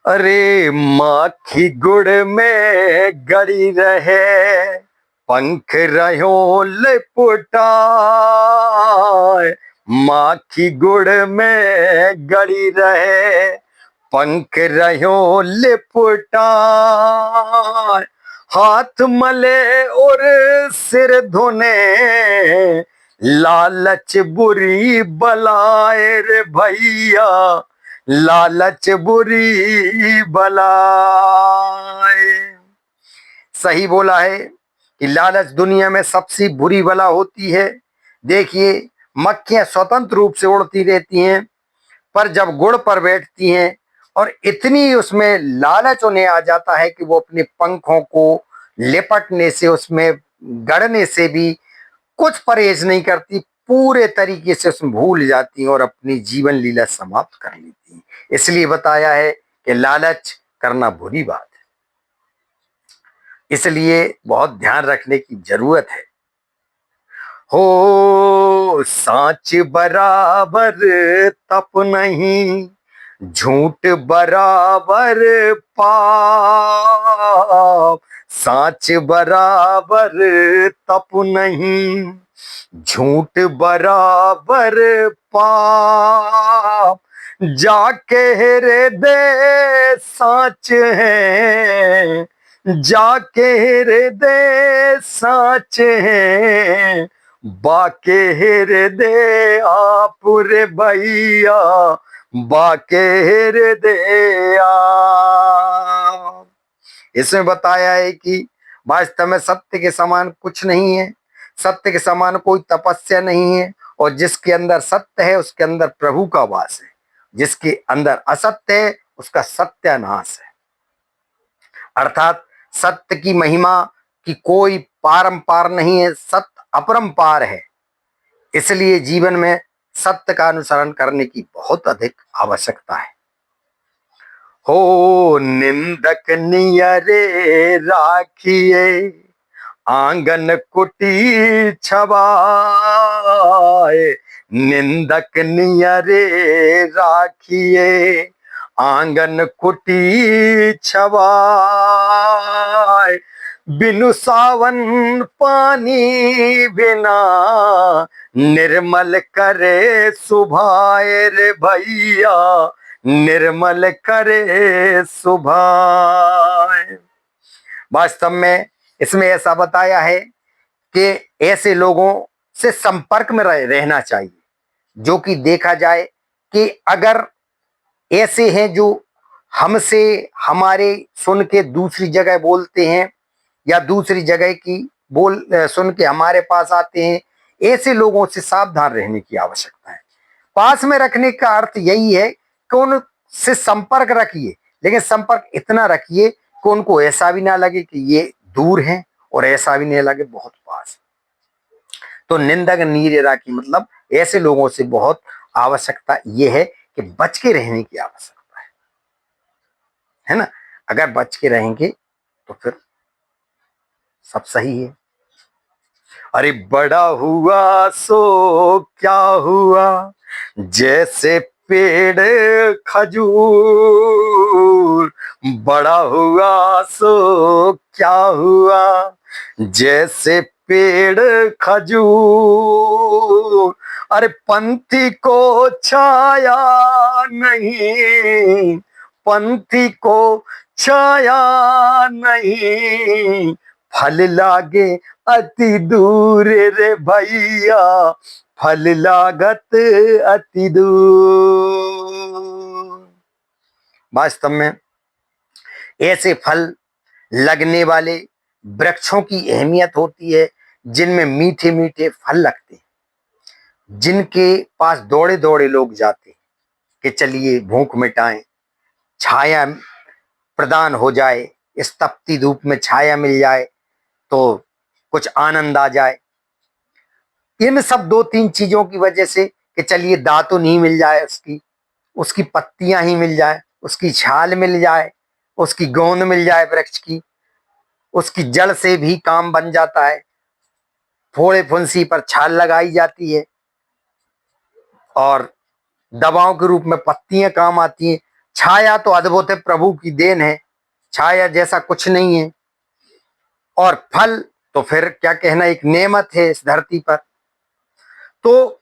अरे माखी गुड़ में गड़ी रहे, पंख रहो लिपटाए। माखी गुड़ में गड़ी रहे, पंख रहो लिपटाए। हाथ मले और सिर धोने, लालच बुरी बलाए रे भैया, लालच बुरी बलाए। सही बोला है कि लालच दुनिया में सबसे बुरी बला होती है। देखिए, मक्खियां स्वतंत्र रूप से उड़ती रहती हैं, पर जब गुड़ पर बैठती हैं और इतनी उसमें लालच उन्हें आ जाता है कि वो अपने पंखों को लिपटने से, उसमें गड़ने से भी कुछ परहेज नहीं करती, पूरे तरीके से उसमें भूल जाती हैं और अपनी जीवन लीला समाप्त कर लेती हैं। इसलिए बताया है कि लालच करना बुरी बात है, इसलिए बहुत ध्यान रखने की जरूरत है। हो सांच बराबर तप नहीं, झूठ बराबर पाप। सांच बराबर तप नहीं, झूठ बराबर पाप। जाके हृदय साच है, जाके हृदय साच है, बाके हृदय आप रे भैया, बाके हृदय आप। इसमें बताया है कि वास्तव में सत्य के समान कुछ नहीं है, सत्य के समान कोई तपस्या नहीं है, और जिसके अंदर सत्य है उसके अंदर प्रभु का वास है, जिसके अंदर असत्य है उसका सत्यानाश है। अर्थात सत्य की महिमा की कोई पारंपार नहीं है, सत्य अपरंपार है। इसलिए जीवन में सत्य का अनुसरण करने की बहुत अधिक आवश्यकता है। हो निंदक नियरे राखिए, आंगन कुटी छवाए। निंदक नियरे राखिए, आंगन कुटी छवाए। बिनु सावन पानी बिना, निर्मल करे सुभाए रे भैया, निर्मल करे सुभाए। वास्तव में इसमें ऐसा बताया है कि ऐसे लोगों से संपर्क में रहना चाहिए, जो कि देखा जाए कि अगर ऐसे हैं जो हमसे हमारे सुन के दूसरी जगह बोलते हैं, या दूसरी जगह की बोल सुन के हमारे पास आते हैं, ऐसे लोगों से सावधान रहने की आवश्यकता है। पास में रखने का अर्थ यही है कि उनसे संपर्क रखिए, लेकिन संपर्क इतना रखिए कि उनको ऐसा भी ना लगे कि ये दूर हैं और ऐसा भी नहीं लगे बहुत पास। तो निंदक नीरे की मतलब ऐसे लोगों से बहुत आवश्यकता यह है कि बच के रहने की आवश्यकता है ना। अगर बच के रहेंगे तो फिर सब सही है। अरे बड़ा हुआ सो क्या हुआ, जैसे पेड़ खजूर। बड़ा हुआ सो क्या हुआ, जैसे पेड़ खजूर। अरे पंथी को छाया नहीं, पंथी को छाया नहीं, फल लागे अति दूर रे भैया, फल लागत अति दूर। वास्तव में ऐसे फल लगने वाले वृक्षों की अहमियत होती है, जिनमें मीठे मीठे फल लगते हैं, जिनके पास दौड़े दौड़े लोग जाते हैं कि चलिए भूख मिटाएं, छाया प्रदान हो जाए, इस तपती धूप में छाया मिल जाए तो कुछ आनंद आ जाए। इन सब दो तीन चीजों की वजह से कि चलिए दातुन नहीं मिल जाए, उसकी उसकी पत्तियां ही मिल जाए, उसकी छाल मिल जाए, उसकी गोंद मिल जाए वृक्ष की, उसकी जड़ से भी काम बन जाता है। फोड़े फुंसी पर छाल लगाई जाती है और दवाओं के रूप में पत्तियां काम आती हैं। छाया तो अद्भुत है, प्रभु की देन है, छाया जैसा कुछ नहीं है। और फल तो फिर क्या कहना, एक नेमत है इस धरती पर। तो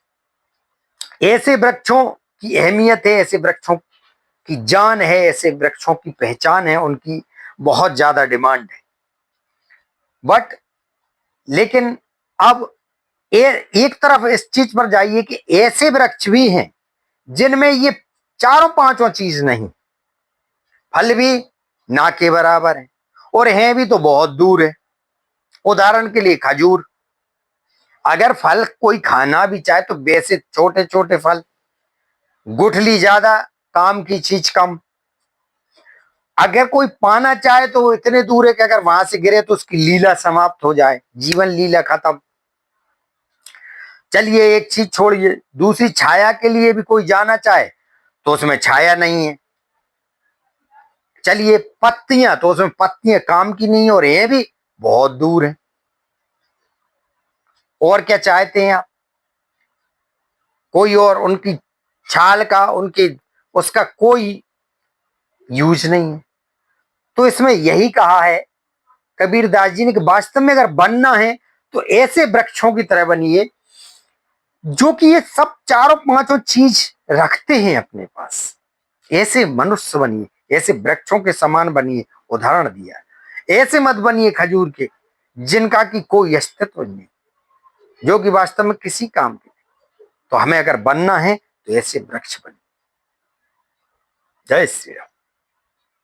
ऐसे वृक्षों की अहमियत है, ऐसे वृक्षों की जान है, ऐसे वृक्षों की पहचान है, उनकी बहुत ज्यादा डिमांड है। बट लेकिन अब एक तरफ इस चीज पर जाइए कि ऐसे वृक्ष भी हैं जिनमें ये चारों पांचों चीज नहीं, फल भी ना के बराबर है और हैं भी तो बहुत दूर है। उदाहरण के लिए खजूर, अगर फल कोई खाना भी चाहे तो वैसे छोटे छोटे फल, गुठली ज्यादा, काम की चीज कम। अगर कोई पाना चाहे तो वो इतने दूर है कि अगर वहां से गिरे तो उसकी लीला समाप्त हो जाए, जीवन लीला खत्म। चलिए एक चीज छोड़िए, दूसरी छाया के लिए भी कोई जाना चाहे तो उसमें छाया नहीं है। चलिए पत्तियां, तो उसमें पत्तियां काम की नहीं और ये भी बहुत दूर है। और क्या चाहते हैं आप, कोई और उनकी छाल का, उनकी उसका कोई यूज नहीं है। तो इसमें यही कहा है कबीरदास जी ने कि वास्तव में अगर बनना है तो ऐसे वृक्षों की तरह बनिए जो कि ये सब चारों पांचों चीज रखते हैं अपने पास। ऐसे मनुष्य बनिए, ऐसे वृक्षों के समान बनिए, उदाहरण दिया। ऐसे मत बनिए खजूर के जिनका की कोई अस्तित्व नहीं, जो कि वास्तव में किसी काम के। तो हमें अगर बनना है तो ऐसे वृक्ष बनिए। जय श्री राम।